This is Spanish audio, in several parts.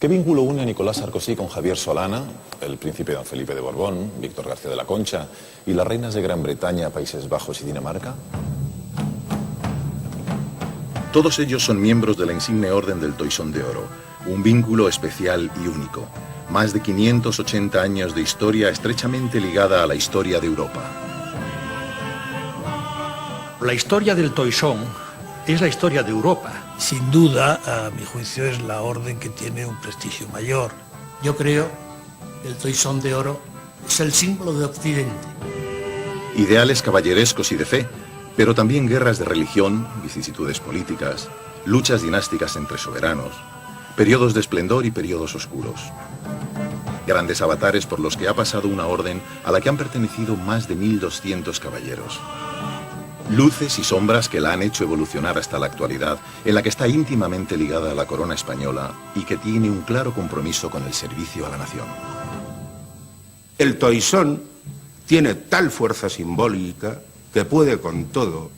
¿Qué vínculo une a Nicolás Sarkozy con Javier Solana, el príncipe don Felipe de Borbón, Víctor García de la Concha y las reinas de Gran Bretaña, Países Bajos y Dinamarca? Todos ellos son miembros de la insigne Orden del Toisón de Oro, un vínculo especial y único. Más de 580 años de historia estrechamente ligada a la historia de Europa. La historia del Toisón es la historia de Europa. Sin duda, a mi juicio, es la orden que tiene un prestigio mayor. Yo creo que el Toisón de Oro es el símbolo de Occidente. Ideales caballerescos y de fe, pero también guerras de religión, vicisitudes políticas, luchas dinásticas entre soberanos, periodos de esplendor y periodos oscuros. Grandes avatares por los que ha pasado una orden a la que han pertenecido más de 1200 caballeros. Luces y sombras que la han hecho evolucionar hasta la actualidad, en la que está íntimamente ligada a la corona española y que tiene un claro compromiso con el servicio a la nación. El Toisón tiene tal fuerza simbólica que puede con todo.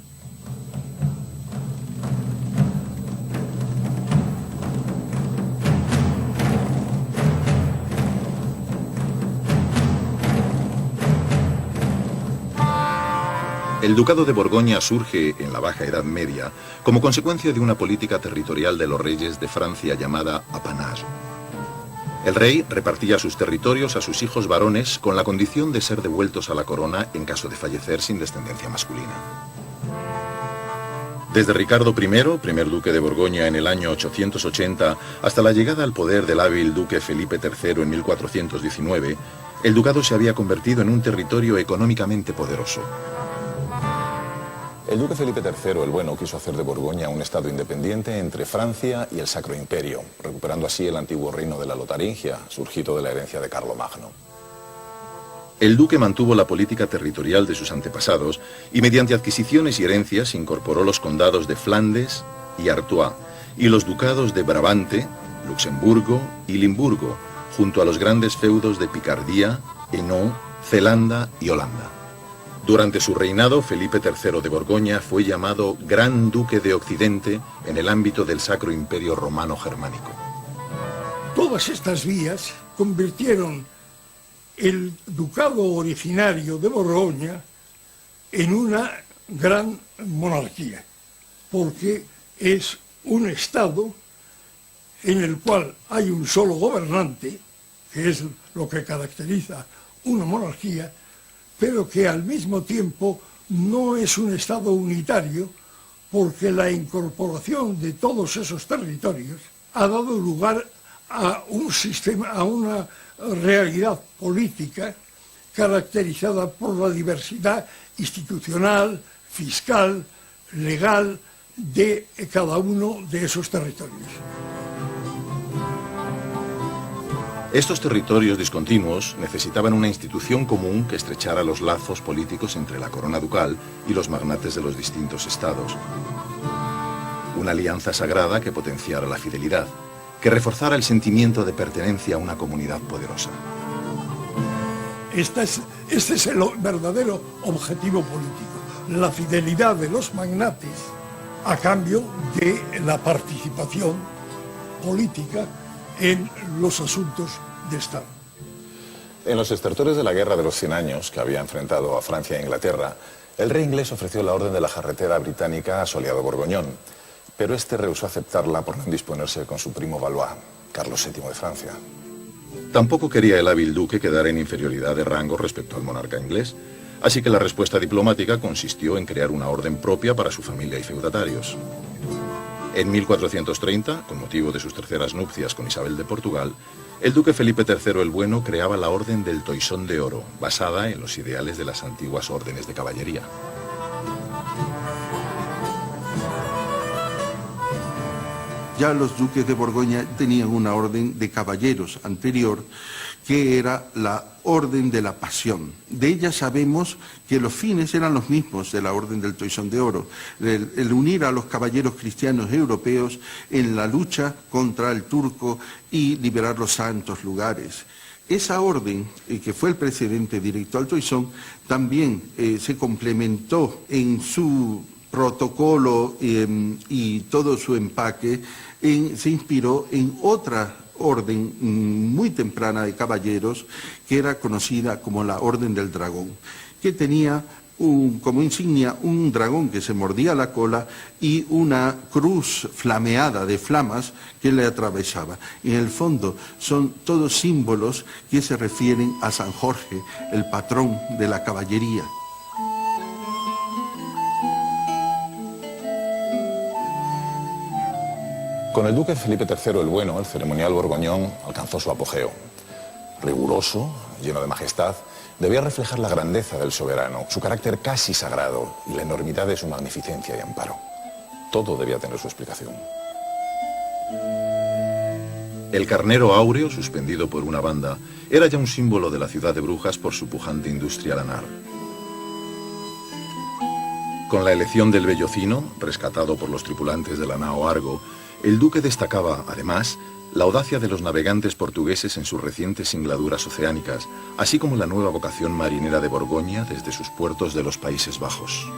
El Ducado de Borgoña surge en la Baja Edad Media como consecuencia de una política territorial de los reyes de Francia llamada apanage. El rey repartía sus territorios a sus hijos varones con la condición de ser devueltos a la corona en caso de fallecer sin descendencia masculina. Desde Ricardo I, primer duque de Borgoña en el año 880, hasta la llegada al poder del hábil duque Felipe III en 1419, el ducado se había convertido en un territorio económicamente poderoso. El duque Felipe III el Bueno quiso hacer de Borgoña un estado independiente entre Francia y el Sacro Imperio, recuperando así el antiguo reino de la Lotaringia, surgido de la herencia de Carlomagno. El duque mantuvo la política territorial de sus antepasados y mediante adquisiciones y herencias incorporó los condados de Flandes y Artois y los ducados de Brabante, Luxemburgo y Limburgo, junto a los grandes feudos de Picardía, Hainaut, Zelanda y Holanda. Durante su reinado, Felipe III de Borgoña fue llamado Gran Duque de Occidente en el ámbito del Sacro Imperio Romano Germánico. Todas estas vías convirtieron el ducado originario de Borgoña en una gran monarquía, porque es un estado en el cual hay un solo gobernante, que es lo que caracteriza una monarquía, pero que al mismo tiempo no es un estado unitario, porque la incorporación de todos esos territorios ha dado lugar a un sistema, a una realidad política caracterizada por la diversidad institucional, fiscal, legal de cada uno de esos territorios. Estos territorios discontinuos necesitaban una institución común que estrechara los lazos políticos entre la corona ducal y los magnates de los distintos estados. Una alianza sagrada que potenciara la fidelidad, que reforzara el sentimiento de pertenencia a una comunidad poderosa. Este es el verdadero objetivo político, la fidelidad de los magnates a cambio de la participación política en los asuntos de Estado. En los estertores de la Guerra de los 100 Años, que había enfrentado a Francia e Inglaterra, el rey inglés ofreció la orden de la jarretera británica a su aliado borgoñón, pero este rehusó aceptarla por no indisponerse con su primo Valois, Carlos VII de Francia. Tampoco quería el hábil duque quedar en inferioridad de rango respecto al monarca inglés, así que la respuesta diplomática consistió en crear una orden propia para su familia y feudatarios. En 1430, con motivo de sus terceras nupcias con Isabel de Portugal, el duque Felipe III el Bueno creaba la Orden del Toisón de Oro, basada en los ideales de las antiguas órdenes de caballería. Ya los duques de Borgoña tenían una orden de caballeros anterior, que era la Orden de la Pasión. De ella sabemos que los fines eran los mismos de la Orden del Toisón de Oro, el unir a los caballeros cristianos europeos en la lucha contra el turco y liberar los santos lugares. Esa orden, que fue el precedente directo al Toisón, también se complementó en su protocolo y todo su empaque, se inspiró en otra orden muy temprana de caballeros que era conocida como la Orden del Dragón, que tenía como insignia un dragón que se mordía la cola y una cruz flameada de flamas que le atravesaba. En el fondo son todos símbolos que se refieren a San Jorge, el patrón de la caballería. Con el duque Felipe III el Bueno, el ceremonial borgoñón alcanzó su apogeo. Riguroso, lleno de majestad, debía reflejar la grandeza del soberano, su carácter casi sagrado y la enormidad de su magnificencia y amparo. Todo debía tener su explicación. El carnero áureo, suspendido por una banda, era ya un símbolo de la ciudad de Brujas por su pujante industria lanar. Con la elección del Bellocino, rescatado por los tripulantes de la nao Argo, el duque destacaba, además, la audacia de los navegantes portugueses en sus recientes singladuras oceánicas, así como la nueva vocación marinera de Borgoña desde sus puertos de los Países Bajos.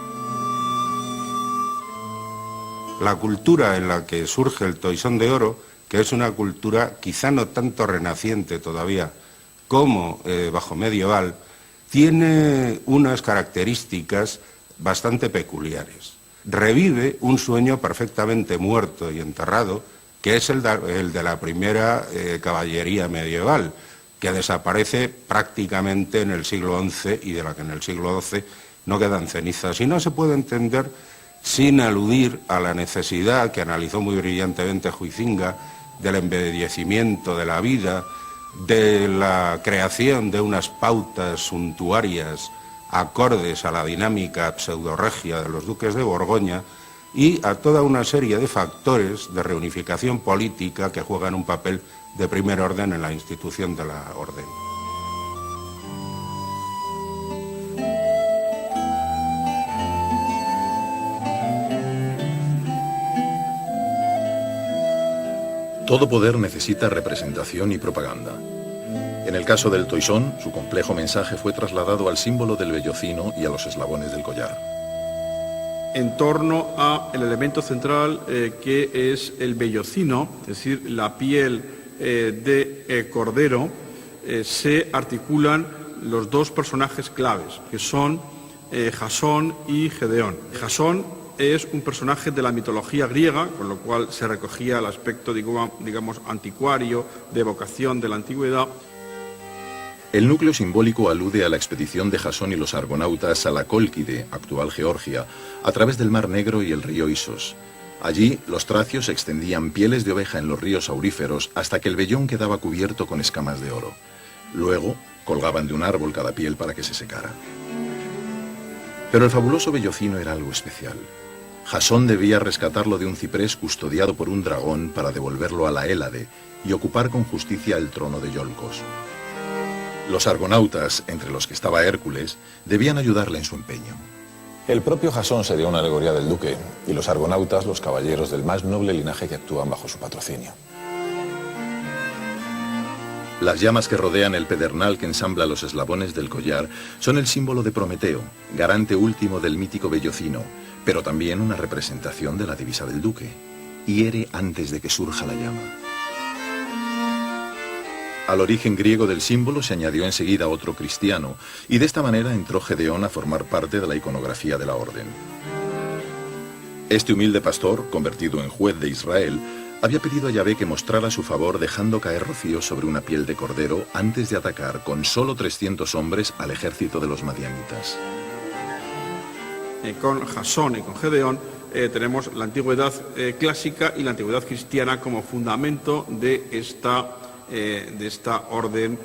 La cultura en la que surge el Toisón de Oro, que es una cultura quizá no tanto renaciente todavía como bajo medieval, tiene unas características bastante peculiares. Revive un sueño perfectamente muerto y enterrado, que es el de la primera caballería medieval, que desaparece prácticamente en el siglo XI y de la que en el siglo XII no quedan cenizas. Y no se puede entender sin aludir a la necesidad que analizó muy brillantemente Huizinga del embellecimiento de la vida, de la creación de unas pautas suntuarias acordes a la dinámica pseudorregia de los duques de Borgoña y a toda una serie de factores de reunificación política que juegan un papel de primer orden en la institución de la orden. Todo poder necesita representación y propaganda. En el caso del Toisón, su complejo mensaje fue trasladado al símbolo del Bellocino y a los eslabones del collar. En torno al elemento central que es el bellocino, es decir, la piel de cordero, se articulan los dos personajes claves, que son Jasón y Gedeón. Jasón es un personaje de la mitología griega, con lo cual se recogía el aspecto, digamos, anticuario, de evocación de la antigüedad. El núcleo simbólico alude a la expedición de Jasón y los argonautas a la Cólquide, actual Georgia, a través del Mar Negro y el río Isos. Allí, los tracios extendían pieles de oveja en los ríos auríferos hasta que el vellón quedaba cubierto con escamas de oro. Luego, colgaban de un árbol cada piel para que se secara. Pero el fabuloso bellocino era algo especial. Jasón debía rescatarlo de un ciprés custodiado por un dragón para devolverlo a la Hélade y ocupar con justicia el trono de Iolcos. Los argonautas, entre los que estaba Hércules, debían ayudarle en su empeño. El propio Jasón sería una alegoría del duque y los argonautas los caballeros del más noble linaje que actúan bajo su patrocinio. Las llamas que rodean el pedernal que ensambla los eslabones del collar son el símbolo de Prometeo, garante último del mítico bellocino, pero también una representación de la divisa del duque: hiere antes de que surja la llama. Al origen griego del símbolo se añadió enseguida otro cristiano, y de esta manera entró Gedeón a formar parte de la iconografía de la orden. Este humilde pastor, convertido en juez de Israel, había pedido a Yahvé que mostrara su favor dejando caer rocío sobre una piel de cordero antes de atacar con solo 300 hombres al ejército de los madianitas. Con Jasón y con Gedeón tenemos la antigüedad clásica y la antigüedad cristiana como fundamento de esta orden,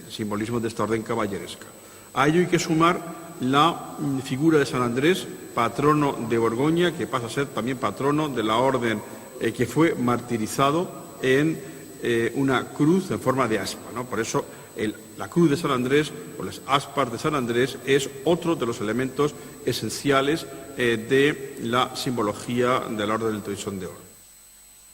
simbolismo de esta orden caballeresca. A ello hay que sumar la figura de San Andrés, patrono de Borgoña, que pasa a ser también patrono de la orden que fue martirizado en una cruz en forma de aspa, ¿no? Por eso la cruz de San Andrés o las aspas de San Andrés es otro de los elementos esenciales de la simbología de la Orden del Toisón de Oro.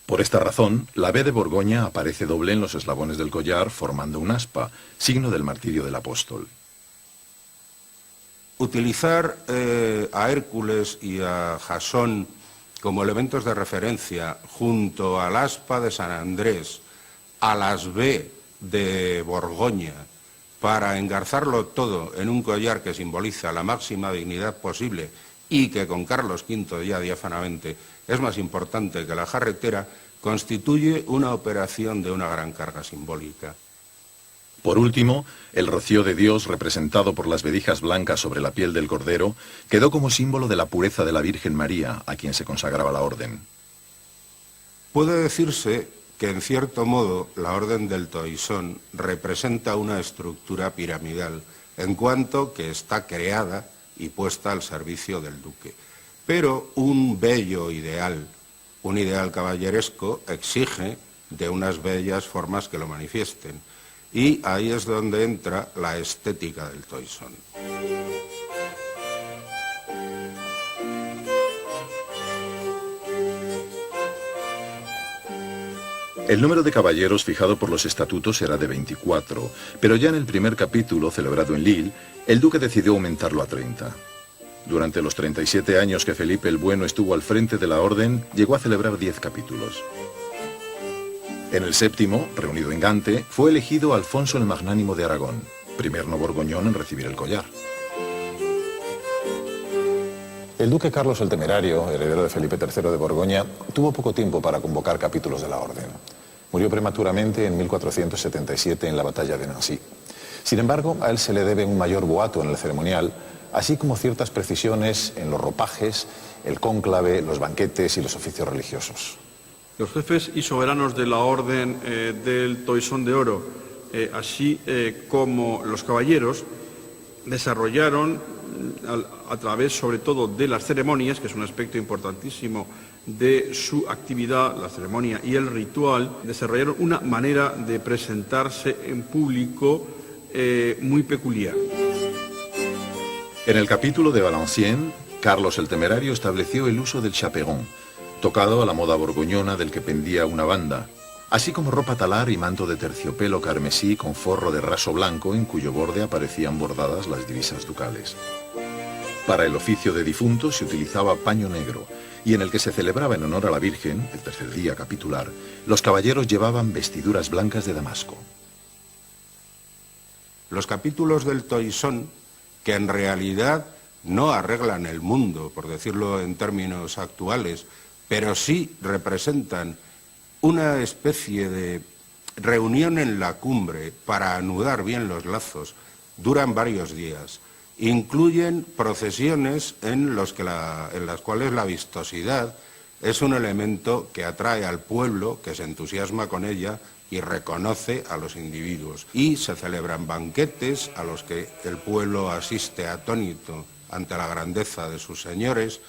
Por esta razón, la B de Borgoña aparece doble en los eslabones del collar formando un aspa, signo del martirio del apóstol. Utilizar a Hércules y a Jasón como elementos de referencia junto al aspa de San Andrés a las B de Borgoña para engarzarlo todo en un collar que simboliza la máxima dignidad posible y que con Carlos V ya diáfanamente es más importante que la jarretera, constituye una operación de una gran carga simbólica. Por último, el rocío de Dios, representado por las vedijas blancas sobre la piel del cordero, quedó como símbolo de la pureza de la Virgen María, a quien se consagraba la orden. Puede decirse que, en cierto modo, la Orden del Toisón representa una estructura piramidal, en cuanto que está creada y puesta al servicio del duque. Pero un bello ideal, un ideal caballeresco, exige de unas bellas formas que lo manifiesten. Y ahí es donde entra la estética del Toisón. El número de caballeros fijado por los estatutos era de 24, pero ya en el primer capítulo, celebrado en Lille, el duque decidió aumentarlo a 30. Durante los 37 años que Felipe el Bueno estuvo al frente de la orden, llegó a celebrar 10 capítulos. En el séptimo, reunido en Gante, fue elegido Alfonso el Magnánimo de Aragón, primer no borgoñón en recibir el collar. El duque Carlos el Temerario, heredero de Felipe III de Borgoña, tuvo poco tiempo para convocar capítulos de la orden. Murió prematuramente en 1477 en la batalla de Nancy. Sin embargo, a él se le debe un mayor boato en el ceremonial, así como ciertas precisiones en los ropajes, el cónclave, los banquetes y los oficios religiosos. Los jefes y soberanos de la Orden del Toisón de Oro, así como los caballeros, desarrollaron a través sobre todo de las ceremonias, que es un aspecto importantísimo de su actividad, la ceremonia y el ritual, desarrollaron una manera de presentarse en público muy peculiar. En el capítulo de Valenciennes, Carlos el Temerario estableció el uso del chaperon, tocado a la moda borgoñona del que pendía una banda, así como ropa talar y manto de terciopelo carmesí con forro de raso blanco en cuyo borde aparecían bordadas las divisas ducales. Para el oficio de difunto se utilizaba paño negro, y en el que se celebraba en honor a la Virgen, el tercer día capitular, los caballeros llevaban vestiduras blancas de damasco. Los capítulos del Toisón, que en realidad no arreglan el mundo, por decirlo en términos actuales, pero sí representan una especie de reunión en la cumbre para anudar bien los lazos, duran varios días. Incluyen procesiones en las cuales la vistosidad es un elemento que atrae al pueblo, que se entusiasma con ella y reconoce a los individuos. Y se celebran banquetes a los que el pueblo asiste atónito ante la grandeza de sus señores.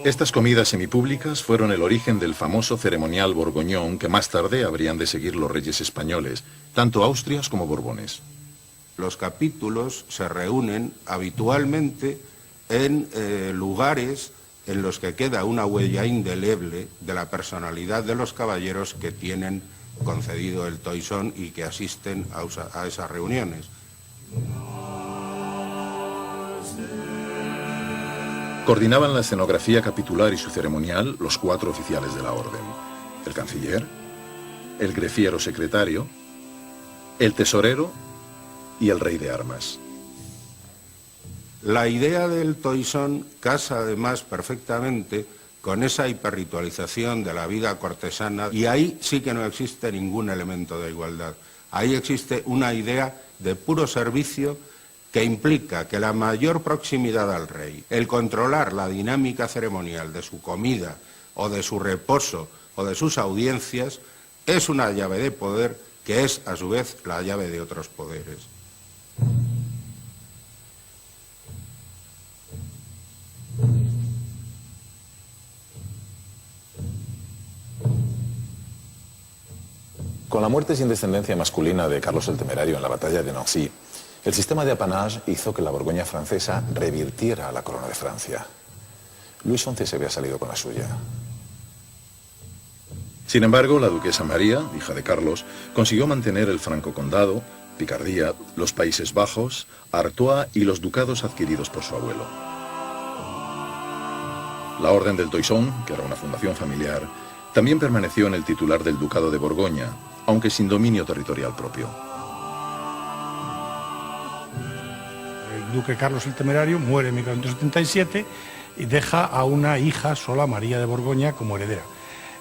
Estas comidas semipúblicas fueron el origen del famoso ceremonial borgoñón que más tarde habrían de seguir los reyes españoles, tanto Austrias como Borbones. Los capítulos se reúnen habitualmente en lugares en los que queda una huella indeleble de la personalidad de los caballeros que tienen concedido el Toisón y que asisten a esas reuniones. Coordinaban la escenografía capitular y su ceremonial los 4 oficiales de la orden: el canciller, el greffiero secretario, el tesorero y el rey de armas. La idea del Toisón casa además perfectamente con esa hiperritualización de la vida cortesana, y ahí sí que no existe ningún elemento de igualdad. Ahí existe una idea de puro servicio que implica que la mayor proximidad al rey, el controlar la dinámica ceremonial de su comida o de su reposo o de sus audiencias, es una llave de poder que es a su vez la llave de otros poderes. Con la muerte sin descendencia masculina de Carlos el Temerario en la batalla de Nancy, el sistema de apanage hizo que la Borgoña francesa revirtiera a la corona de Francia. Luis XI se había salido con la suya. Sin embargo, la duquesa María, hija de Carlos, consiguió mantener el Franco Condado, Picardía, los Países Bajos, Artois y los ducados adquiridos por su abuelo. La Orden del Toisón, que era una fundación familiar, También permaneció en el titular del Ducado de Borgoña, aunque sin dominio territorial propio. El duque Carlos el Temerario muere en 1477 y deja a una hija sola, María de Borgoña, como heredera.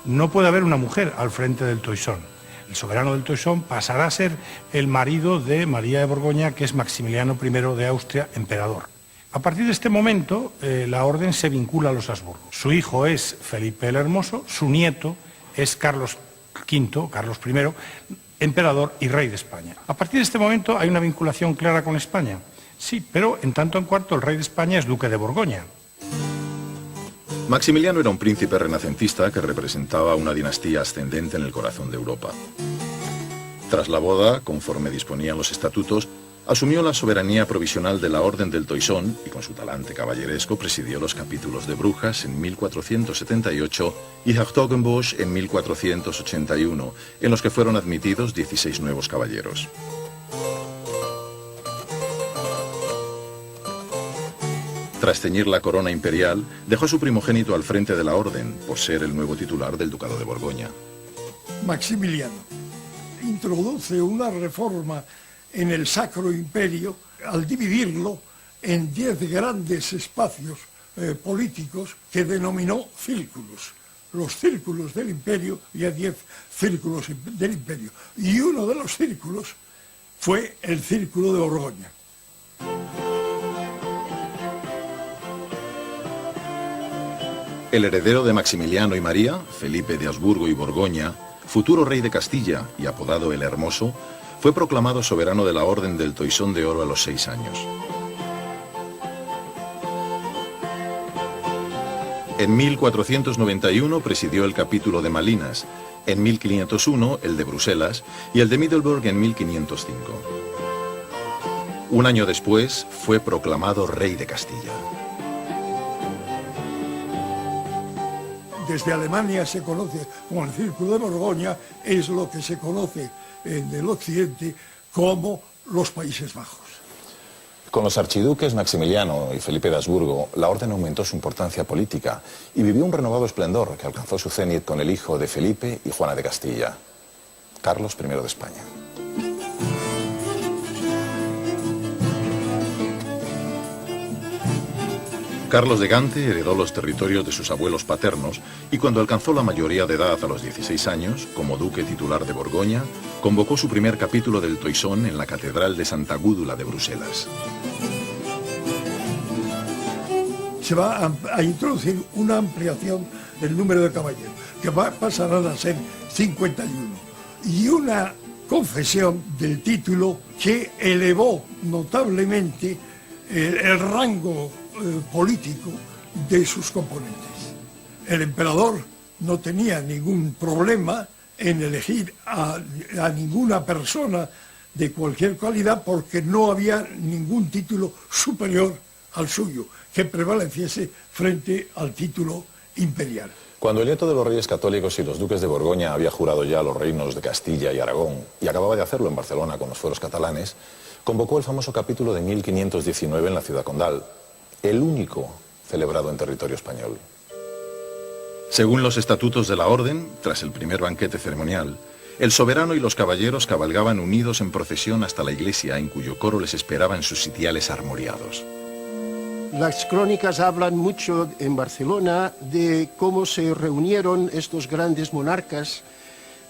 No puede haber una mujer al frente del Toisón. El soberano del Toisón pasará a ser el marido de María de Borgoña, que es Maximiliano I de Austria, emperador. A partir de este momento, la orden se vincula a los Habsburgo. Su hijo es Felipe el Hermoso, su nieto es Carlos V, Carlos I, emperador y rey de España. A partir de este momento hay una vinculación clara con España. Sí, pero en tanto en cuanto el rey de España es duque de Borgoña. Maximiliano era un príncipe renacentista que representaba una dinastía ascendente en el corazón de Europa. Tras la boda, conforme disponían los estatutos, asumió la soberanía provisional de la Orden del Toisón y con su talante caballeresco presidió los capítulos de Brujas en 1478 y Hertogenbosch en 1481, en los que fueron admitidos 16 nuevos caballeros. Tras ceñir la corona imperial, dejó a su primogénito al frente de la orden, por ser el nuevo titular del Ducado de Borgoña. Maximiliano introduce una reforma en el Sacro Imperio al dividirlo en 10 grandes espacios políticos que denominó círculos. Los círculos del imperio, había 10 círculos del imperio, y uno de los círculos fue el Círculo de Borgoña. El heredero de Maximiliano y María, Felipe de Habsburgo y Borgoña, futuro rey de Castilla y apodado el Hermoso, fue proclamado soberano de la Orden del Toisón de Oro a los 6 años. En 1491 presidió el capítulo de Malinas, en 1501 el de Bruselas y el de Middelburg en 1505. Un año después fue proclamado rey de Castilla. Desde Alemania se conoce como el Círculo de Borgoña, es lo que se conoce en el occidente como los Países Bajos. Con los archiduques Maximiliano y Felipe de Habsburgo, la orden aumentó su importancia política y vivió un renovado esplendor que alcanzó su cenit con el hijo de Felipe y Juana de Castilla, Carlos I de España. Carlos de Gante heredó los territorios de sus abuelos paternos y cuando alcanzó la mayoría de edad a los 16 años, como duque titular de Borgoña, convocó su primer capítulo del Toisón en la Catedral de Santa Gúdula de Bruselas. Se va a introducir una ampliación del número de caballeros, que pasarán a ser 51, y una concesión del título que elevó notablemente el rango político de sus componentes. El emperador no tenía ningún problema en elegir a ninguna persona de cualquier calidad porque no había ningún título superior al suyo que prevaleciese frente al título imperial. Cuando el nieto de los reyes católicos y los duques de Borgoña había jurado ya los reinos de Castilla y Aragón y acababa de hacerlo en Barcelona con los fueros catalanes, convocó el famoso capítulo de 1519 en la ciudad condal, el único celebrado en territorio español. Según los estatutos de la orden, tras el primer banquete ceremonial, el soberano y los caballeros cabalgaban unidos en procesión hasta la iglesia, en cuyo coro les esperaban sus sitiales armoriados. Las crónicas hablan mucho en Barcelona de cómo se reunieron estos grandes monarcas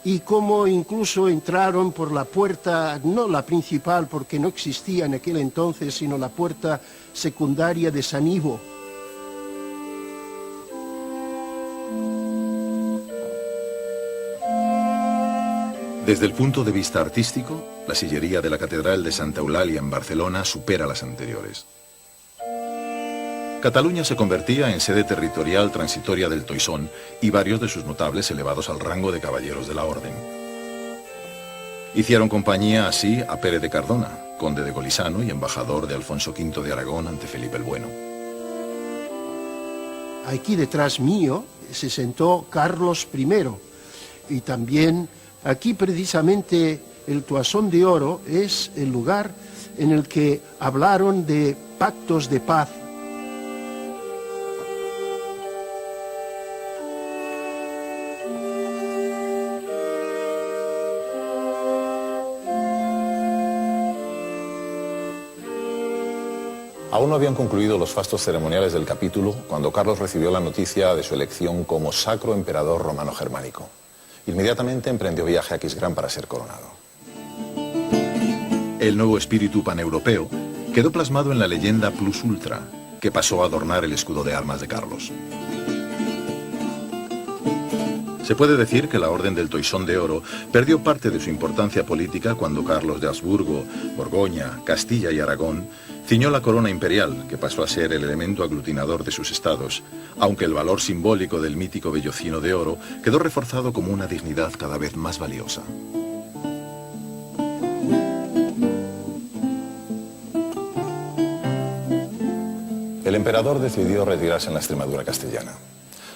y cómo incluso entraron por la puerta, no la principal porque no existía en aquel entonces, sino la puerta secundaria de San Ivo. Desde el punto de vista artístico, la sillería de la Catedral de Santa Eulalia en Barcelona supera las anteriores. Cataluña se convertía en sede territorial transitoria del Toisón y varios de sus notables elevados al rango de caballeros de la orden. Hicieron compañía así a Pérez de Cardona, conde de Golisano y embajador de Alfonso V de Aragón ante Felipe el Bueno. Aquí detrás mío se sentó Carlos I y también aquí precisamente el Toisón de Oro es el lugar en el que hablaron de pactos de paz. Aún no habían concluido los fastos ceremoniales del capítulo cuando Carlos recibió la noticia de su elección como sacro emperador romano germánico. Inmediatamente emprendió viaje a Aquisgrán para ser coronado. El nuevo espíritu paneuropeo quedó plasmado en la leyenda Plus Ultra, que pasó a adornar el escudo de armas de Carlos. Se puede decir que la Orden del Toisón de Oro perdió parte de su importancia política cuando Carlos de Habsburgo, Borgoña, Castilla y Aragón ciñó la corona imperial, que pasó a ser el elemento aglutinador de sus estados, aunque el valor simbólico del mítico vellocino de oro quedó reforzado como una dignidad cada vez más valiosa. El emperador decidió retirarse en la Extremadura castellana.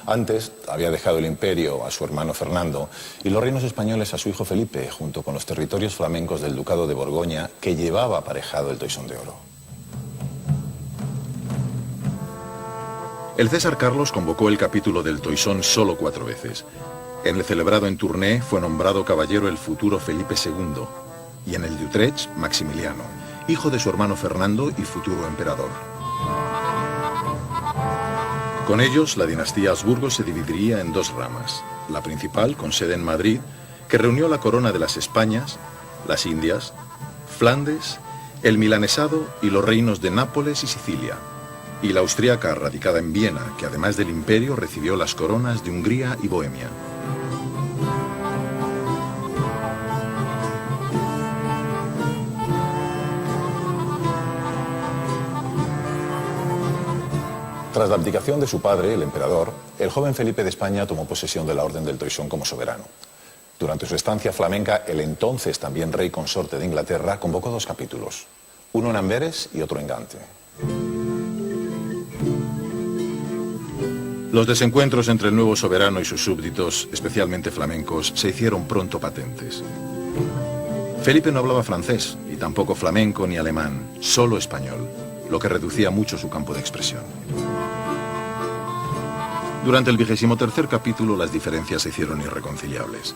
Antes había dejado el imperio a su hermano Fernando y los reinos españoles a su hijo Felipe, junto con los territorios flamencos del Ducado de Borgoña, que llevaba aparejado el Toisón de Oro. El César Carlos convocó el capítulo del Toisón solo 4 veces. En el celebrado en Tournai fue nombrado caballero el futuro Felipe II y en el de Utrecht Maximiliano, hijo de su hermano Fernando y futuro emperador. Con ellos, la dinastía Habsburgo se dividiría en 2 ramas. La principal, con sede en Madrid, que reunió la corona de las Españas, las Indias, Flandes, el milanesado y los reinos de Nápoles y Sicilia. Y la austríaca, radicada en Viena, que además del imperio recibió las coronas de Hungría y Bohemia. Tras la abdicación de su padre, el emperador, el joven Felipe de España tomó posesión de la Orden del Toisón como soberano. Durante su estancia flamenca, el entonces también rey consorte de Inglaterra convocó 2 capítulos, uno en Amberes y otro en Gante. Los desencuentros entre el nuevo soberano y sus súbditos, especialmente flamencos, se hicieron pronto patentes. Felipe no hablaba francés, y tampoco flamenco ni alemán, solo español, lo que reducía mucho su campo de expresión. Durante el 23º capítulo las diferencias se hicieron irreconciliables.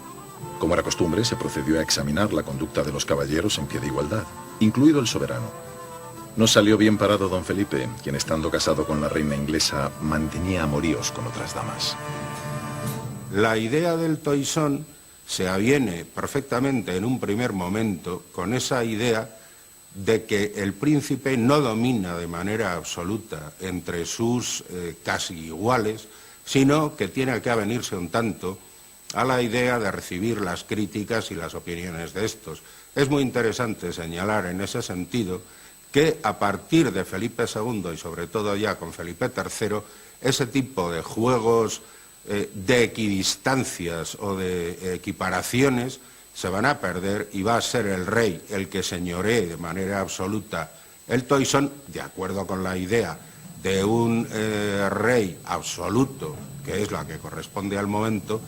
Como era costumbre, se procedió a examinar la conducta de los caballeros en pie de igualdad, incluido el soberano. No salió bien parado don Felipe, quien estando casado con la reina inglesa mantenía amoríos con otras damas. La idea del Toisón se aviene perfectamente en un primer momento con esa idea de que el príncipe no domina de manera absoluta entre sus casi iguales, sino que tiene que avenirse un tanto a la idea de recibir las críticas y las opiniones de estos. Es muy interesante señalar en ese sentido que a partir de Felipe II y sobre todo ya con Felipe III, ese tipo de juegos de equidistancias o de equiparaciones se van a perder y va a ser el rey el que señoree de manera absoluta el Toisón, de acuerdo con la idea de un rey absoluto, que es la que corresponde al momento.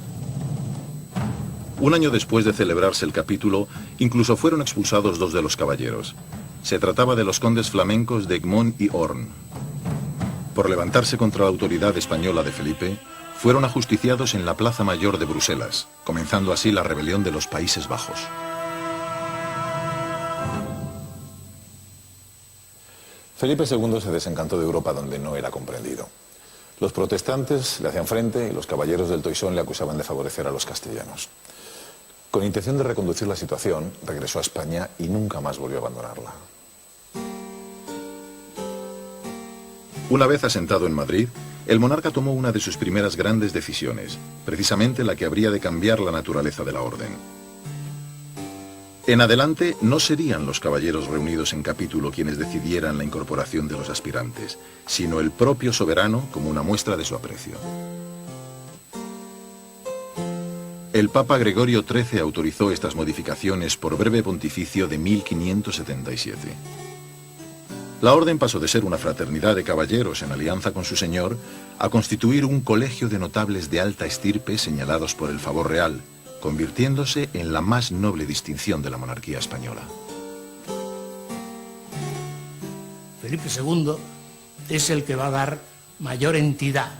Un año después de celebrarse el capítulo, incluso fueron expulsados 2 de los caballeros. Se trataba de los condes flamencos de Egmont y Horn. Por levantarse contra la autoridad española de Felipe, fueron ajusticiados en la Plaza Mayor de Bruselas, comenzando así la rebelión de los Países Bajos. Felipe II se desencantó de Europa donde no era comprendido. Los protestantes le hacían frente y los caballeros del Toisón le acusaban de favorecer a los castellanos. Con intención de reconducir la situación, regresó a España y nunca más volvió a abandonarla. Una vez asentado en Madrid, el monarca tomó una de sus primeras grandes decisiones, precisamente la que habría de cambiar la naturaleza de la orden. En adelante no serían los caballeros reunidos en capítulo quienes decidieran la incorporación de los aspirantes, sino el propio soberano como una muestra de su aprecio. El Papa Gregorio XIII autorizó estas modificaciones por breve pontificio de 1577. La orden pasó de ser una fraternidad de caballeros en alianza con su señor a constituir un colegio de notables de alta estirpe señalados por el favor real, convirtiéndose en la más noble distinción de la monarquía española. Felipe II es el que va a dar mayor entidad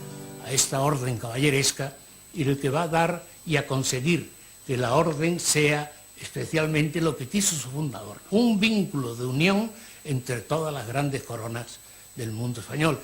a esta orden caballeresca y el que va a dar y a conseguir que la orden sea especialmente lo que quiso su fundador, un vínculo de unión entre todas las grandes coronas del mundo español.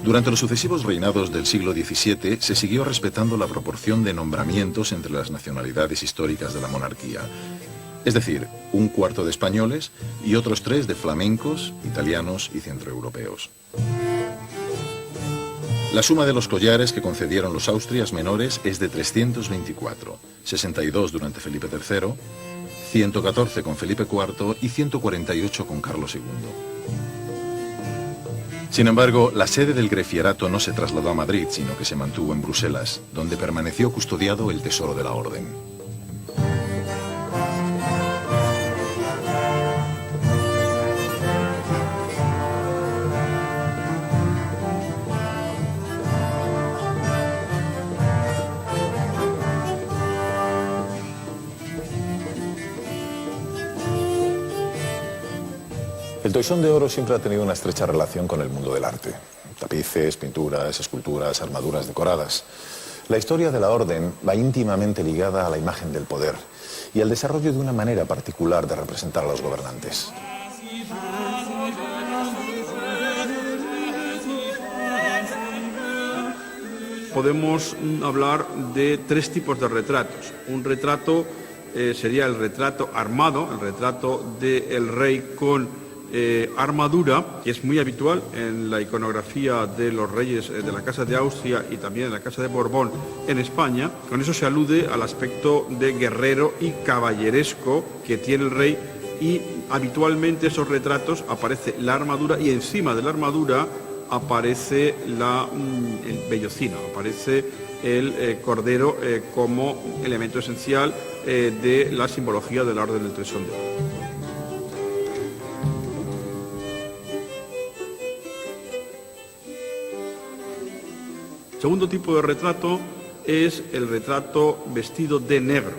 Durante los sucesivos reinados del siglo XVII se siguió respetando la proporción de nombramientos entre las nacionalidades históricas de la monarquía. Es decir, un cuarto de españoles y otros 3 de flamencos, italianos y centroeuropeos. La suma de los collares que concedieron los Austrias menores es de 324, 62 durante Felipe III, 114 con Felipe IV y 148 con Carlos II. Sin embargo, la sede del Grefierato no se trasladó a Madrid, sino que se mantuvo en Bruselas, donde permaneció custodiado el tesoro de la orden. El Toisón de Oro siempre ha tenido una estrecha relación con el mundo del arte. Tapices, pinturas, esculturas, armaduras decoradas. La historia de la orden va íntimamente ligada a la imagen del poder y al desarrollo de una manera particular de representar a los gobernantes. Podemos hablar de 3 tipos de retratos. Un retrato sería el retrato armado, el retrato del rey con armadura, que es muy habitual en la iconografía de los reyes de la Casa de Austria y también en la Casa de Borbón en España. Con eso se alude al aspecto de guerrero y caballeresco que tiene el rey, y habitualmente esos retratos aparece la armadura y encima de la armadura aparece el vellocino, aparece el cordero como elemento esencial de la simbología de la Orden del Toisón de Oro. Segundo tipo de retrato es el retrato vestido de negro,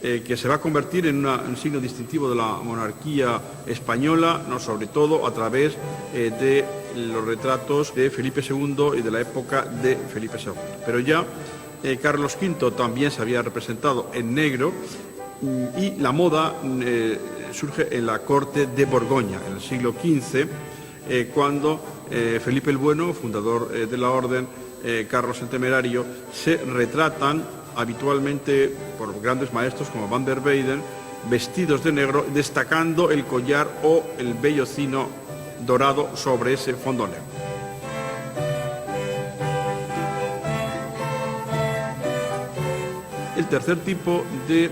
que se va a convertir en un signo distintivo de la monarquía española, no sobre todo a través de los retratos de Felipe II y de la época de Felipe II. Pero ya Carlos V también se había representado en negro, y la moda surge en la corte de Borgoña, en el siglo XV, cuando Felipe el Bueno, fundador de la orden, Carlos el Temerario, se retratan habitualmente por grandes maestros como Van der Weyden, vestidos de negro, destacando el collar o el vellocino dorado sobre ese fondo negro. El tercer tipo de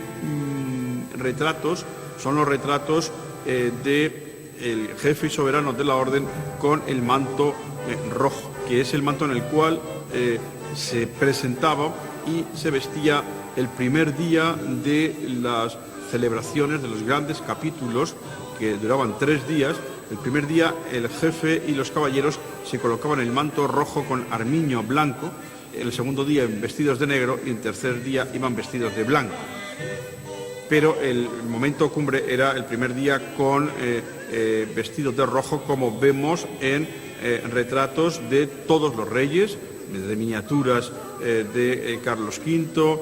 retratos son los retratos del jefe y soberano de la orden con el manto rojo, que es el manto en el cual se presentaba y se vestía el primer día de las celebraciones de los grandes capítulos, que duraban 3 días. El primer día el jefe y los caballeros se colocaban el manto rojo con armiño blanco, el segundo día vestidos de negro y el tercer día iban vestidos de blanco. Pero el momento cumbre era el primer día con vestidos de rojo, como vemos en retratos de todos los reyes, de miniaturas de Carlos V,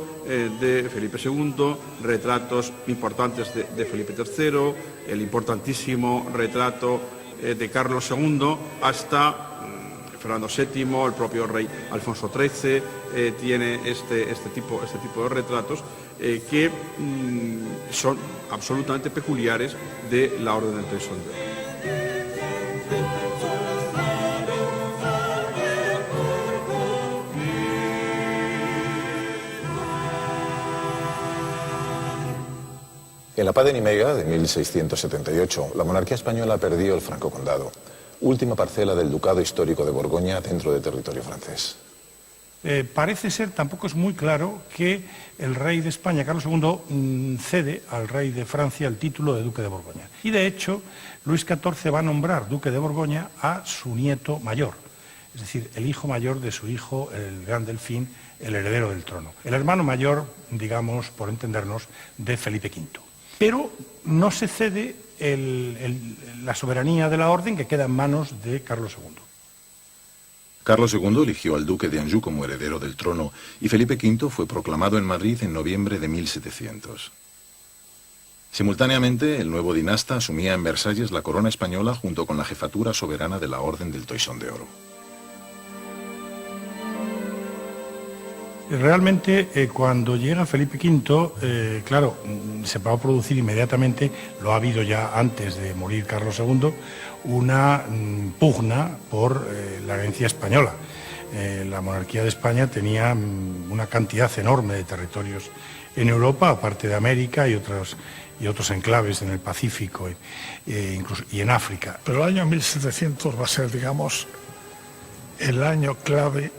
de Felipe II, retratos importantes de Felipe III, el importantísimo retrato de Carlos II, hasta Fernando VII, el propio rey Alfonso XIII tiene este tipo de retratos que son absolutamente peculiares de la Orden del Toisón de Oro. En la Paz de Nimega de 1678, la monarquía española perdió el Franco Condado, última parcela del ducado histórico de Borgoña dentro de territorio francés. Parece ser, tampoco es muy claro, que el rey de España, Carlos II, cede al rey de Francia el título de duque de Borgoña. Y de hecho, Luis XIV va a nombrar duque de Borgoña a su nieto mayor, es decir, el hijo mayor de su hijo, el gran delfín, el heredero del trono. El hermano mayor, digamos, por entendernos, de Felipe V. pero no se cede la soberanía de la orden, que queda en manos de Carlos II. Carlos II eligió al duque de Anjou como heredero del trono y Felipe V fue proclamado en Madrid en noviembre de 1700. Simultáneamente, el nuevo dinasta asumía en Versalles la corona española junto con la jefatura soberana de la Orden del Toisón de Oro. Realmente, cuando llega Felipe V, claro, se va a producir inmediatamente, lo ha habido ya antes de morir Carlos II, una pugna por la herencia española. La monarquía de España tenía una cantidad enorme de territorios en Europa, aparte de América y otros enclaves en el Pacífico incluso, y en África. Pero el año 1700 va a ser, digamos, el año clave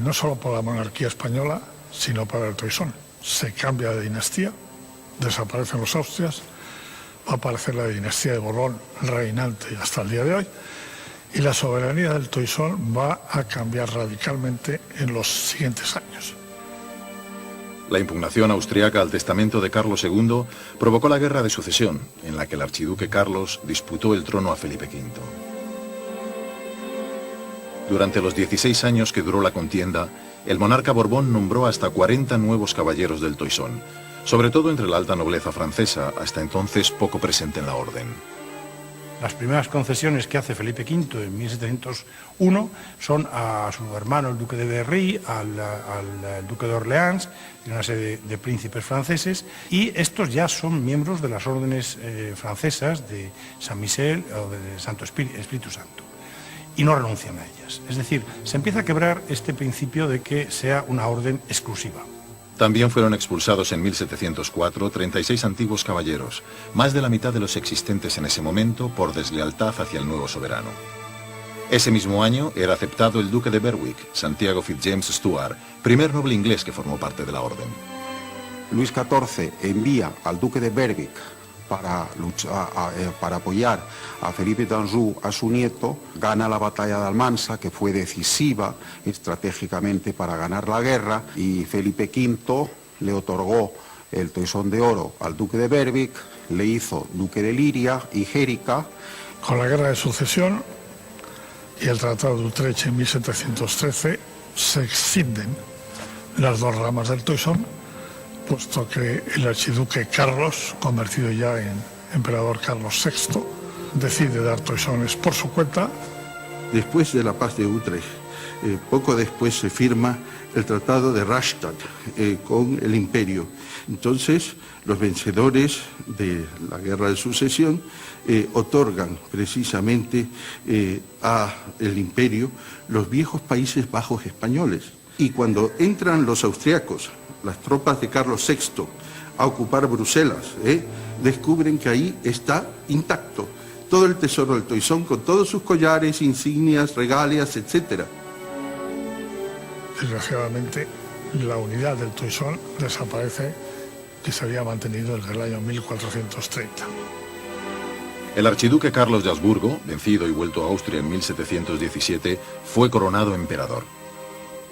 no solo para la monarquía española, sino para el Toisón. Se cambia de dinastía, desaparecen los Austrias, va a aparecer la dinastía de Borbón reinante hasta el día de hoy, y la soberanía del Toisón va a cambiar radicalmente en los siguientes años. La impugnación austriaca al testamento de Carlos II provocó la Guerra de Sucesión, en la que el archiduque Carlos disputó el trono a Felipe V. Durante los 16 años que duró la contienda, el monarca Borbón nombró hasta 40 nuevos caballeros del Toisón, sobre todo entre la alta nobleza francesa, hasta entonces poco presente en la orden. Las primeras concesiones que hace Felipe V en 1701 son a su hermano el duque de Berry, al duque de Orleans y una serie de príncipes franceses, y estos ya son miembros de las órdenes francesas de San Michel o de Santo Espíritu Santo, y no renuncian a ellas. Es decir, se empieza a quebrar este principio de que sea una orden exclusiva. También fueron expulsados en 1704 36 antiguos caballeros, más de la mitad de los existentes en ese momento, por deslealtad hacia el nuevo soberano. Ese mismo año era aceptado el duque de Berwick, Santiago Fitzjames Stuart, primer noble inglés que formó parte de la orden. Luis XIV envía al duque de Berwick para apoyar a Felipe d'Anjou, a su nieto, gana la batalla de Almansa, que fue decisiva estratégicamente para ganar la guerra, y Felipe V le otorgó el Toisón de Oro al duque de Berwick, le hizo duque de Liria y Gérica. Con la Guerra de Sucesión y el Tratado de Utrecht en 1713 se extienden las dos ramas del Toisón, puesto que el archiduque Carlos, convertido ya en emperador Carlos VI, decide dar toisones por su cuenta. Después de la paz de Utrecht, poco después se firma el Tratado de Rastatt con el Imperio. Entonces, los vencedores de la Guerra de Sucesión otorgan precisamente al Imperio los viejos Países Bajos españoles. Y cuando entran los austriacos, las tropas de Carlos VI, a ocupar Bruselas, descubren que ahí está intacto todo el tesoro del Toisón, con todos sus collares, insignias, regalias, etc. Desgraciadamente, la unidad del Toisón desaparece, que se había mantenido desde el año 1430. El archiduque Carlos de Habsburgo, vencido y vuelto a Austria en 1717, fue coronado emperador.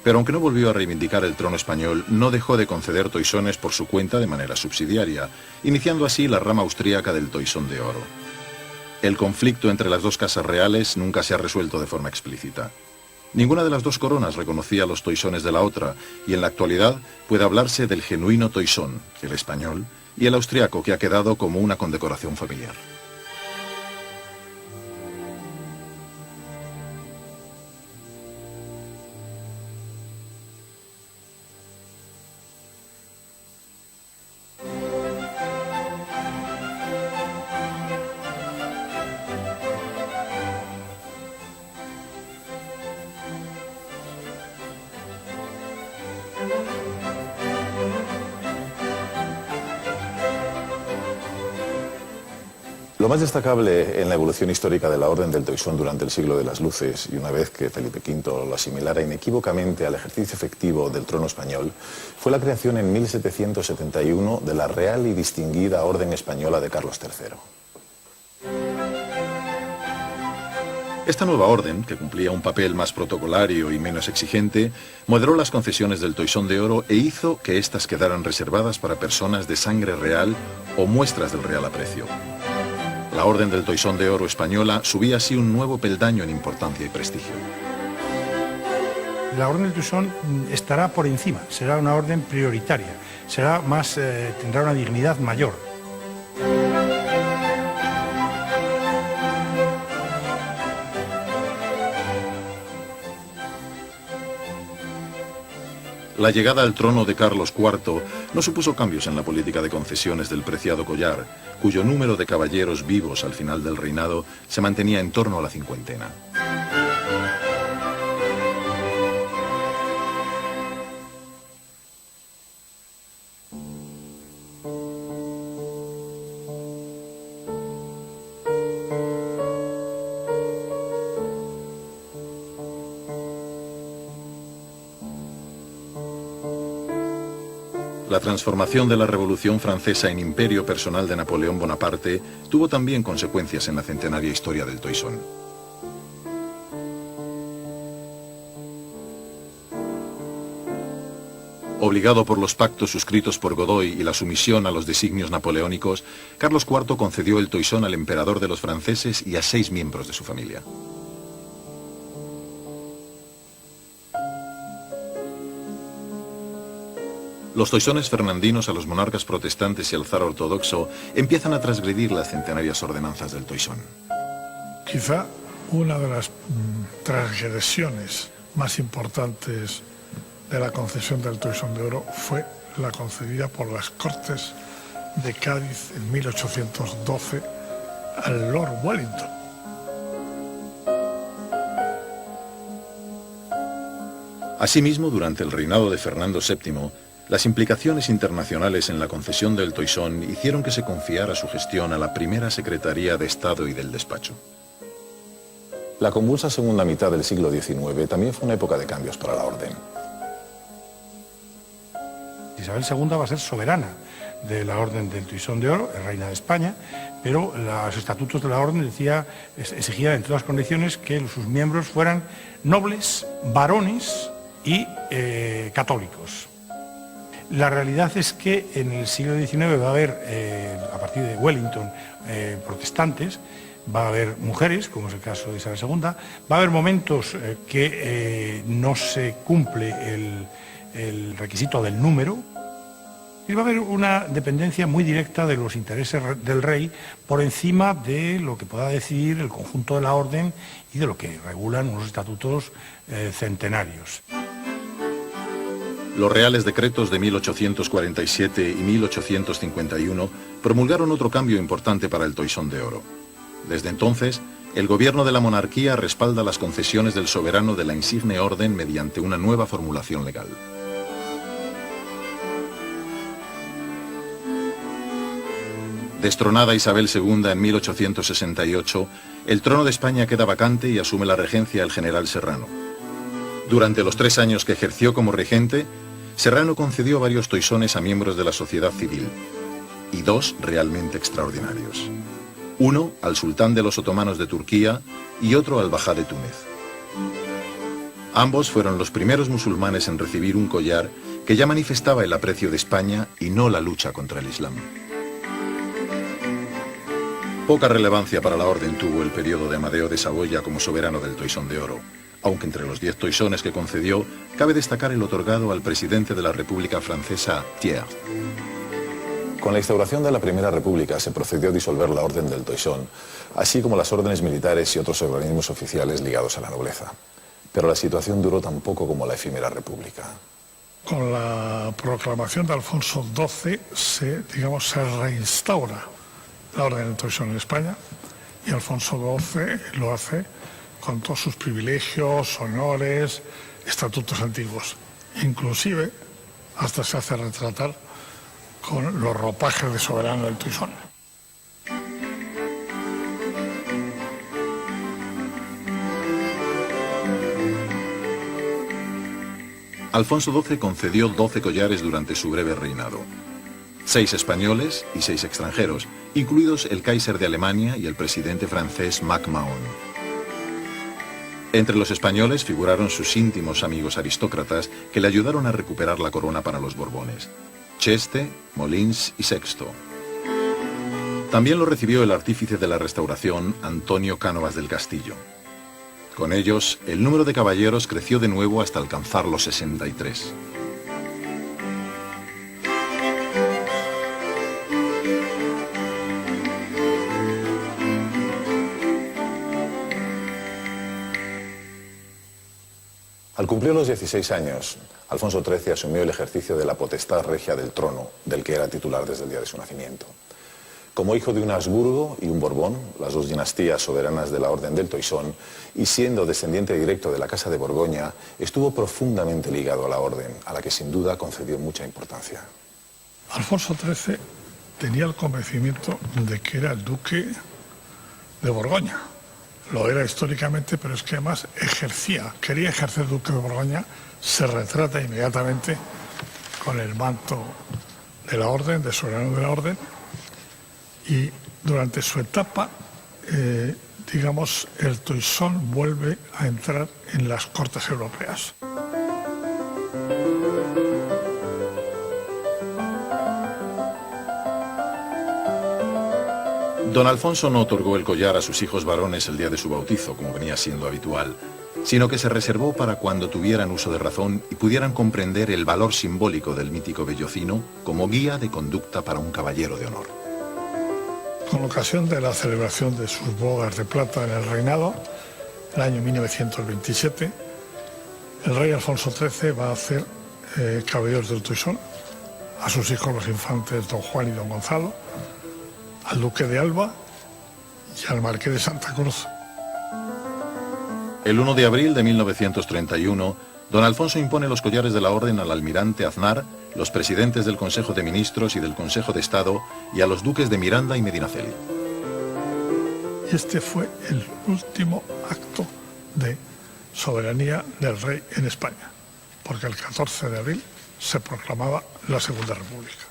Pero aunque no volvió a reivindicar el trono español, no dejó de conceder toisones por su cuenta de manera subsidiaria, iniciando así la rama austríaca del Toisón de Oro. El conflicto entre las dos casas reales nunca se ha resuelto de forma explícita. Ninguna de las dos coronas reconocía los toisones de la otra, y en la actualidad puede hablarse del genuino toisón, el español, y el austriaco, que ha quedado como una condecoración familiar. Lo más destacable en la evolución histórica de la Orden del Toisón durante el siglo de las Luces, y una vez que Felipe V lo asimilara inequívocamente al ejercicio efectivo del trono español, fue la creación en 1771 de la Real y Distinguida Orden Española de Carlos III. Esta nueva orden, que cumplía un papel más protocolario y menos exigente, moderó las concesiones del Toisón de Oro e hizo que éstas quedaran reservadas para personas de sangre real o muestras del real aprecio. La Orden del Toisón de Oro española subía así un nuevo peldaño en importancia y prestigio. La Orden del Toisón estará por encima, será una orden prioritaria, tendrá una dignidad mayor. La llegada al trono de Carlos IV no supuso cambios en la política de concesiones del preciado collar, cuyo número de caballeros vivos al final del reinado se mantenía en torno a la cincuentena. La transformación de la Revolución Francesa en imperio personal de Napoleón Bonaparte tuvo también consecuencias en la centenaria historia del Toisón. Obligado por los pactos suscritos por Godoy y la sumisión a los designios napoleónicos, Carlos IV concedió el Toisón al emperador de los franceses y a 6 miembros de su familia. Los toisones fernandinos a los monarcas protestantes y al zar ortodoxo empiezan a transgredir las centenarias ordenanzas del Toisón. Quizá una de las transgresiones más importantes de la concesión del Toisón de Oro fue la concedida por las Cortes de Cádiz en 1812 al Lord Wellington. Asimismo, durante el reinado de Fernando VII, las implicaciones internacionales en la concesión del Toisón hicieron que se confiara su gestión a la primera Secretaría de Estado y del Despacho. La convulsa segunda mitad del siglo XIX también fue una época de cambios para la Orden. Isabel II va a ser soberana de la Orden del Toisón de Oro, reina de España, pero los estatutos de la Orden exigían, entre otras condiciones, que sus miembros fueran nobles, varones y católicos. La realidad es que en el siglo XIX va a haber, a partir de Wellington, protestantes, va a haber mujeres, como es el caso de Isabel II, va a haber momentos que no se cumple el requisito del número, y va a haber una dependencia muy directa de los intereses del rey por encima de lo que pueda decidir el conjunto de la Orden y de lo que regulan unos estatutos centenarios. Los Reales Decretos de 1847 y 1851 promulgaron otro cambio importante para el Toisón de Oro. Desde entonces, el gobierno de la monarquía respalda las concesiones del soberano de la insigne orden mediante una nueva formulación legal. Destronada Isabel II en 1868, el trono de España queda vacante y asume la regencia el general Serrano. Durante los 3 años que ejerció como regente, Serrano concedió varios toisones a miembros de la sociedad civil, y 2 realmente extraordinarios. Uno al sultán de los otomanos de Turquía y otro al bajá de Túnez. Ambos fueron los primeros musulmanes en recibir un collar que ya manifestaba el aprecio de España y no la lucha contra el Islam. Poca relevancia para la orden tuvo el periodo de Amadeo de Saboya como soberano del Toisón de Oro, aunque entre los 10 toisones que concedió, cabe destacar el otorgado al presidente de la República Francesa, Thiers. Con la instauración de la Primera República se procedió a disolver la Orden del Toisón, así como las órdenes militares y otros organismos oficiales ligados a la nobleza. Pero la situación duró tan poco como la efímera República. Con la proclamación de Alfonso XII se reinstaura la Orden del Toisón en España, y Alfonso XII lo hace con todos sus privilegios, honores, estatutos antiguos. Inclusive hasta se hace retratar con los ropajes de soberano del Toisón. Alfonso XII concedió 12 collares durante su breve reinado. 6 españoles y 6 extranjeros, incluidos el Kaiser de Alemania y el presidente francés MacMahon. Entre los españoles figuraron sus íntimos amigos aristócratas que le ayudaron a recuperar la corona para los Borbones: Cheste, Molins y Sexto. También lo recibió el artífice de la restauración, Antonio Cánovas del Castillo. Con ellos, el número de caballeros creció de nuevo hasta alcanzar los 63. Al cumplir los 16 años, Alfonso XIII asumió el ejercicio de la potestad regia del trono, del que era titular desde el día de su nacimiento. Como hijo de un Habsburgo y un Borbón, las dos dinastías soberanas de la Orden del Toisón, y siendo descendiente directo de la Casa de Borgoña, estuvo profundamente ligado a la Orden, a la que sin duda concedió mucha importancia. Alfonso XIII tenía el convencimiento de que era el duque de Borgoña. Lo era históricamente, pero es que además quería ejercer duque de Borgoña, se retrata inmediatamente con el manto de la Orden, de soberano de la Orden, y durante su etapa, digamos, el Toisón vuelve a entrar en las cortes europeas. Don Alfonso no otorgó el collar a sus hijos varones el día de su bautizo, como venía siendo habitual, sino que se reservó para cuando tuvieran uso de razón y pudieran comprender el valor simbólico del mítico vellocino como guía de conducta para un caballero de honor. Con ocasión de la celebración de sus bodas de plata en el reinado, el año 1927, el rey Alfonso XIII va a hacer caballeros del Toisón a sus hijos los infantes don Juan y don Gonzalo, al duque de Alba y al marqués de Santa Cruz. El 1 de abril de 1931, don Alfonso impone los collares de la Orden al almirante Aznar, los presidentes del Consejo de Ministros y del Consejo de Estado y a los duques de Miranda y Medinaceli. Este fue el último acto de soberanía del rey en España, porque el 14 de abril se proclamaba la Segunda República.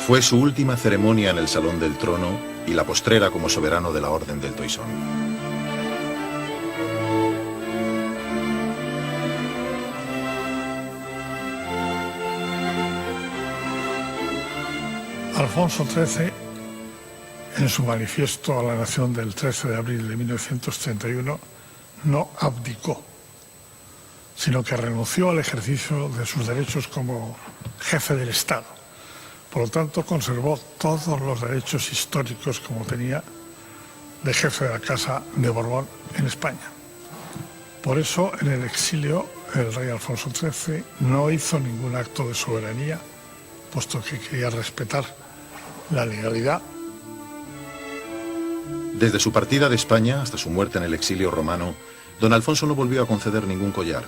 Fue su última ceremonia en el Salón del Trono y la postrera como soberano de la Orden del Toisón. Alfonso XIII, en su manifiesto a la nación del 13 de abril de 1931, no abdicó, sino que renunció al ejercicio de sus derechos como jefe del Estado. Por lo tanto, conservó todos los derechos históricos como tenía de jefe de la Casa de Borbón en España. Por eso, en el exilio, el rey Alfonso XIII no hizo ningún acto de soberanía, puesto que quería respetar la legalidad. Desde su partida de España hasta su muerte en el exilio romano, don Alfonso no volvió a conceder ningún collar.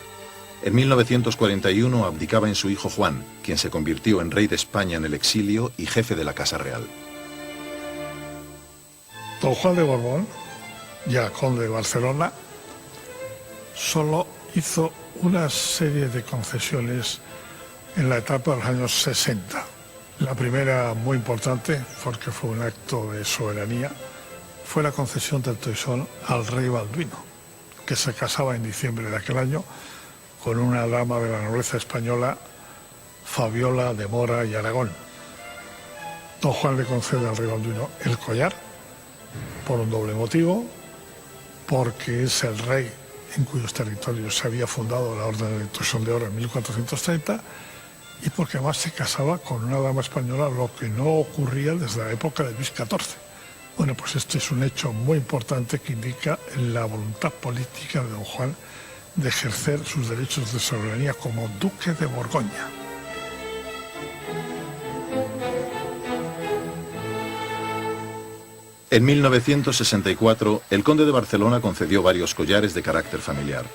En 1941 abdicaba en su hijo Juan, quien se convirtió en rey de España en el exilio y jefe de la Casa Real. Don Juan de Borbón, ya conde de Barcelona, solo hizo una serie de concesiones en la etapa de los años 60. La primera, muy importante, porque fue un acto de soberanía, fue la concesión del Toisón al rey Balduino, que se casaba en diciembre de aquel año con una dama de la nobleza española, Fabiola de Mora y Aragón. Don Juan le concede al rey Balduino el collar por un doble motivo, porque es el rey en cuyos territorios se había fundado la Orden del Toisón de Oro en 1430, y porque además se casaba con una dama española, lo que no ocurría desde la época de Luis XIV. Bueno, pues este es un hecho muy importante que indica la voluntad política de don Juan de ejercer sus derechos de soberanía como duque de Borgoña. En 1964, el conde de Barcelona concedió varios collares de carácter familiar.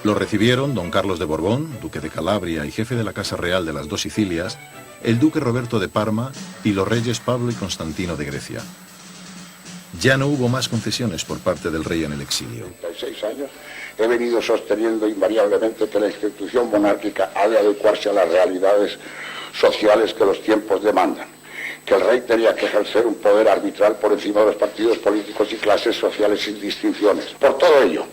Los recibieron don Carlos de Borbón, duque de Calabria y jefe de la Casa Real de las dos Sicilias, el duque Roberto de Parma y los reyes Pablo y Constantino de Grecia. Ya no hubo más concesiones por parte del rey en el exilio. 36 años he venido sosteniendo invariablemente que la institución monárquica ha de adecuarse a las realidades sociales que los tiempos demandan, que el rey tenía que ejercer un poder arbitral por encima de los partidos políticos y clases sociales sin distinciones. Por todo ello,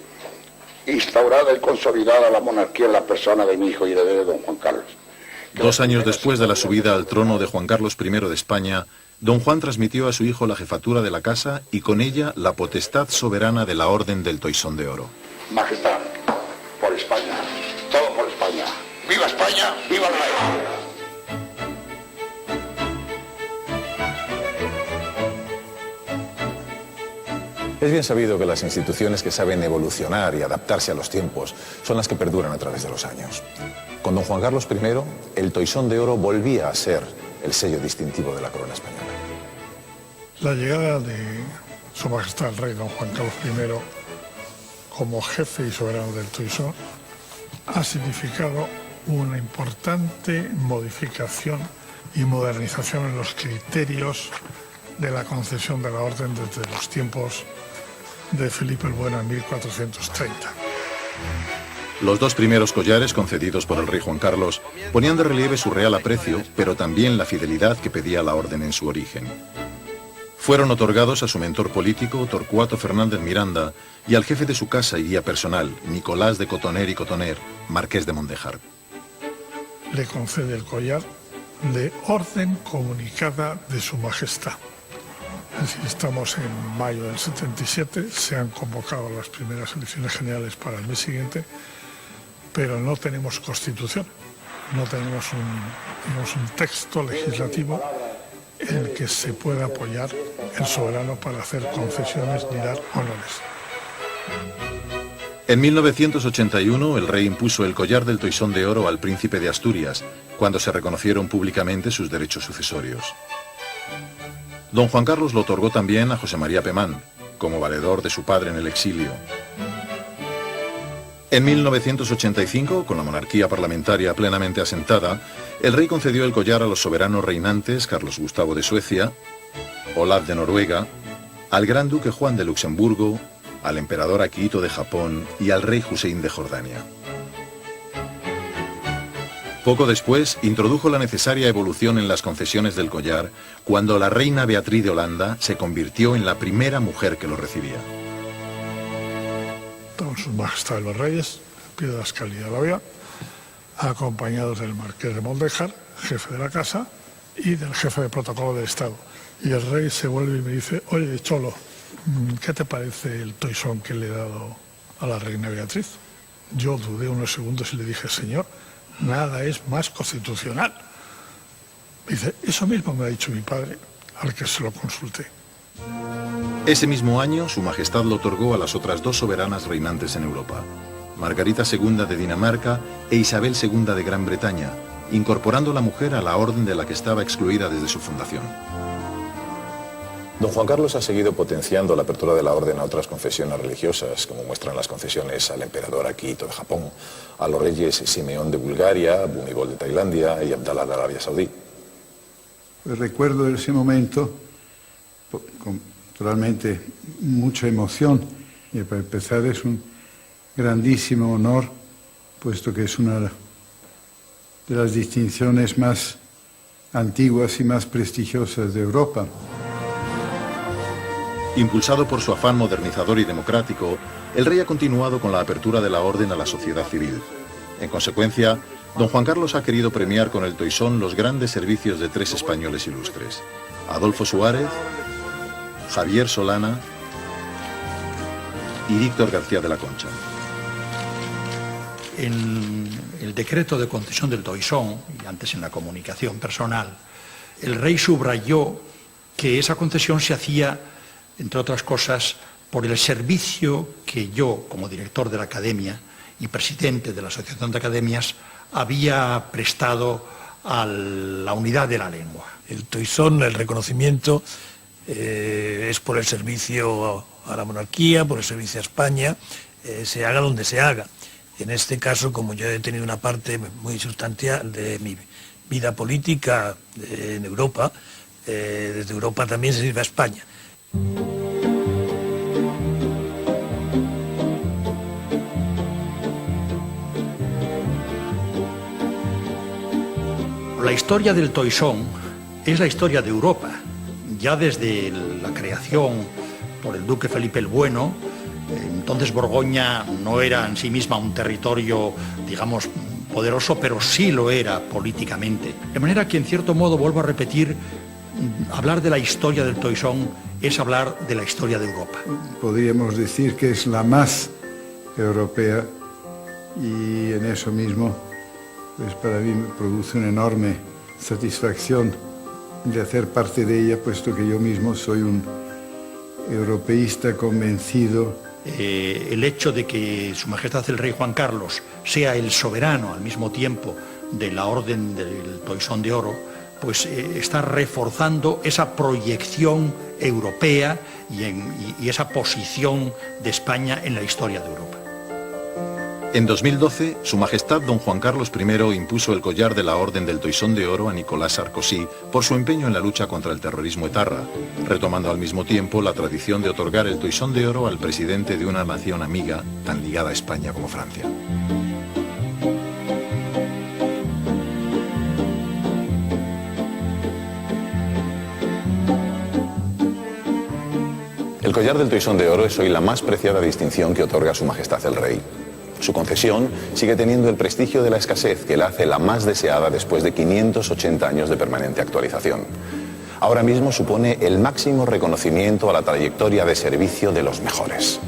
instaurada y consolidada la monarquía en la persona de mi hijo y heredero don Juan Carlos. 2 años después de la subida al trono de Juan Carlos I de España, don Juan transmitió a su hijo la jefatura de la casa y con ella la potestad soberana de la Orden del Toisón de Oro. Majestad, por España, todo por España. ¡Viva España! ¡Viva el rey! Es bien sabido que las instituciones que saben evolucionar y adaptarse a los tiempos son las que perduran a través de los años. Con don Juan Carlos I, el Toisón de Oro volvía a ser el sello distintivo de la corona española. La llegada de Su Majestad el Rey don Juan Carlos I como jefe y soberano del Toisón ha significado una importante modificación y modernización en los criterios de la concesión de la orden desde los tiempos de Felipe el Bueno en 1430. Los 2 primeros collares concedidos por el rey Juan Carlos ponían de relieve su real aprecio, pero también la fidelidad que pedía la orden en su origen. Fueron otorgados a su mentor político, Torcuato Fernández Miranda, y al jefe de su casa y guía personal, Nicolás de Cotoner y Cotoner, marqués de Mondéjar. Le concede el collar de Orden Comunicada de Su Majestad. Es decir, estamos en mayo del 77, se han convocado las primeras elecciones generales para el mes siguiente, pero no tenemos constitución, no tenemos un texto legislativo en el que se pueda apoyar el soberano para hacer concesiones ni dar honores. En 1981, el rey impuso el collar del Toisón de Oro al príncipe de Asturias, cuando se reconocieron públicamente sus derechos sucesorios. Don Juan Carlos lo otorgó también a José María Pemán, como valedor de su padre en el exilio. En 1985, con la monarquía parlamentaria plenamente asentada, el rey concedió el collar a los soberanos reinantes Carlos Gustavo de Suecia, Olaf de Noruega, al gran duque Juan de Luxemburgo, al emperador Akihito de Japón y al rey Hussein de Jordania. Poco después, introdujo la necesaria evolución en las concesiones del collar cuando la reina Beatriz de Holanda se convirtió en la primera mujer que lo recibía. Estaban sus majestades los reyes, pie de la escalera de la vía, acompañados del marqués de Mondéjar, jefe de la casa, y del jefe de protocolo del Estado. Y el rey se vuelve y me dice: oye, Cholo, ¿qué te parece el toisón que le he dado a la reina Beatriz? Yo dudé unos segundos y le dije: señor, nada es más constitucional. Dice: eso mismo me ha dicho mi padre, al que se lo consulté. Ese mismo año, su majestad lo otorgó a las otras 2 soberanas reinantes en Europa, Margarita II de Dinamarca e Isabel II de Gran Bretaña, incorporando a la mujer a la orden de la que estaba excluida desde su fundación. Don Juan Carlos ha seguido potenciando la apertura de la orden a otras confesiones religiosas, como muestran las concesiones al emperador Akihito de Japón, a los reyes Simeón de Bulgaria, Bhumibol de Tailandia y Abdalá de Arabia Saudí. Pues recuerdo ese momento con realmente mucha emoción, y para empezar es un grandísimo honor, puesto que es una de las distinciones más antiguas y más prestigiosas de Europa. Impulsado por su afán modernizador y democrático, el rey ha continuado con la apertura de la orden a la sociedad civil. En consecuencia, don Juan Carlos ha querido premiar con el toisón los grandes servicios de 3 españoles ilustres: Adolfo Suárez, Javier Solana y Víctor García de la Concha. En el decreto de concesión del toisón, y antes en la comunicación personal, el rey subrayó que esa concesión se hacía, entre otras cosas, por el servicio que yo, como director de la Academia y presidente de la Asociación de Academias, había prestado a la unidad de la lengua. El toisón, el reconocimiento, es por el servicio a la monarquía, por el servicio a España, se haga donde se haga. En este caso, como yo he tenido una parte muy sustancial de mi vida política en Europa, desde Europa también se sirve a España. La historia del toisón es la historia de Europa. Ya desde la creación por el duque Felipe el Bueno, en entonces Borgoña no era en sí misma un territorio, digamos, poderoso, pero sí lo era políticamente. De manera que, en cierto modo, vuelvo a repetir, hablar de la historia del Toisón es hablar de la historia de Europa. Podríamos decir que es la más europea y en eso mismo, pues para mí me produce una enorme satisfacción de hacer parte de ella, puesto que yo mismo soy un europeísta convencido. El hecho de que Su Majestad el Rey Juan Carlos sea el soberano al mismo tiempo de la Orden del Toisón de Oro, pues está reforzando esa proyección europea y esa posición de España en la historia de Europa. En 2012, Su Majestad don Juan Carlos I impuso el collar de la Orden del Toisón de Oro a Nicolás Sarkozy por su empeño en la lucha contra el terrorismo etarra, retomando al mismo tiempo la tradición de otorgar el Toisón de Oro al presidente de una nación amiga tan ligada a España como Francia. El collar del Toisón de Oro es hoy la más preciada distinción que otorga Su Majestad el Rey. Su concesión sigue teniendo el prestigio de la escasez que la hace la más deseada después de 580 años de permanente actualización. Ahora mismo supone el máximo reconocimiento a la trayectoria de servicio de los mejores.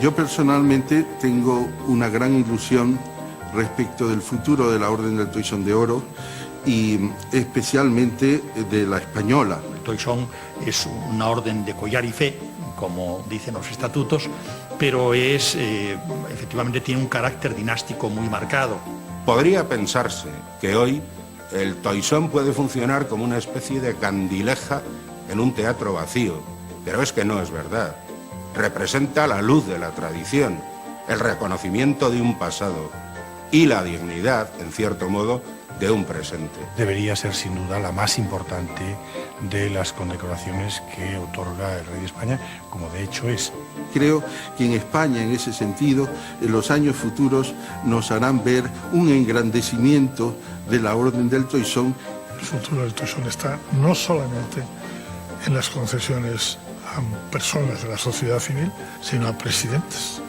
Yo personalmente tengo una gran ilusión respecto del futuro de la Orden del Toisón de Oro y especialmente de la española. El Toisón es una orden de collar y fe, como dicen los estatutos, pero efectivamente tiene un carácter dinástico muy marcado. Podría pensarse que hoy el Toisón puede funcionar como una especie de candileja en un teatro vacío, pero es que no es verdad. Representa la luz de la tradición, el reconocimiento de un pasado y la dignidad, en cierto modo, de un presente. Debería ser sin duda la más importante de las condecoraciones que otorga el Rey de España, como de hecho es. Creo que en España, en ese sentido, en los años futuros nos harán ver un engrandecimiento de la Orden del Toisón. El futuro del Toisón está no solamente en las concesiones a personas de la sociedad civil, sino a presidentes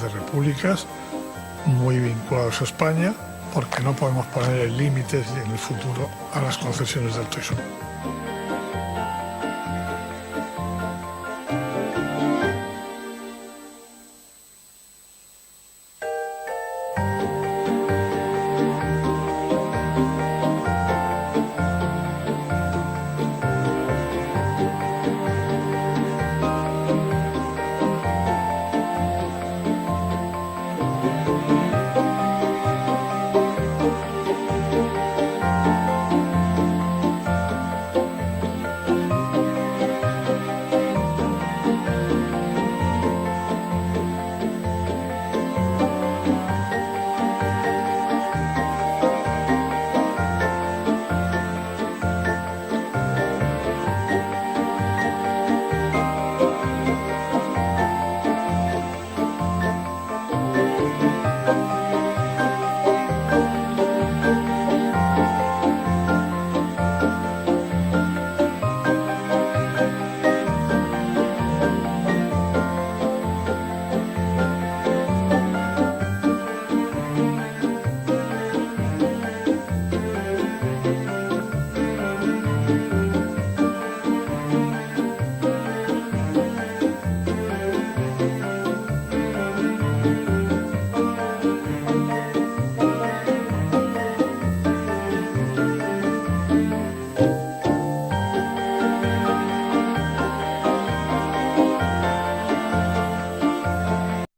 de repúblicas muy vinculados a España, porque no podemos poner límites en el futuro a las concesiones del Toisón.